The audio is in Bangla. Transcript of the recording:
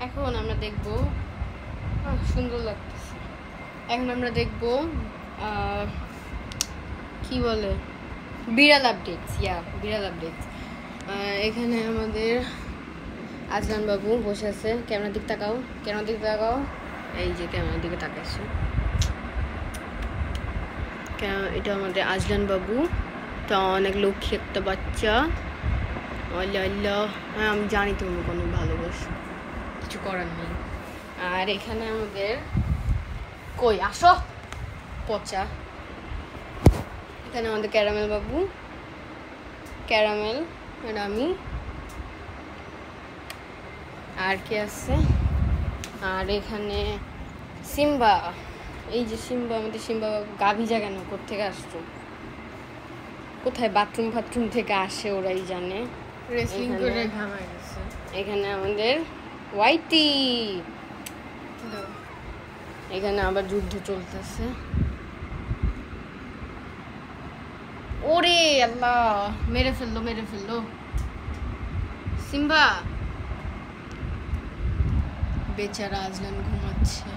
এখন আমরা দেখব, সুন্দর লাগতেছে। এখন আমরা দেখব কি বলে, বিড়াল আপডেটস। বিড়াল আপডেটস। এখানে আমাদের আজলান বাবু বসে আছে। ক্যামেরার দিকে তাকাও। এই যে ক্যামেরার দিকে তাকাইছে। এটা আমাদের আজলান বাবু। তা অনেক লক্ষ্মী একটা বাচ্চা। আল্লাহ, হ্যাঁ আমি জানি তুমি কোনো ভালোবাসো, কিছু করার নেই। আর এখানে আমাদের কই আসো পচা, এখানে আমাদের ক্যারামেল বাবু, ক্যারামেল আর আমি, আর কে আছে, আর এখানে সিম্বা। এই যে সিম্বা, আমাদের সিম্বা গাভী জাগানো কোত্থেকে আসতো, কোথায় বাথরুম থেকে আসে ওরাই জানে। রেসলিং করে ঘামায় গেছে। এখানে আমাদের হোয়াইটি, এখানে আবার যুদ্ধ চলতেছে। ওরে আল্লাহ, মেরে ফেললো সিম্বা। বেচারা আজলান ঘুমাচ্ছে।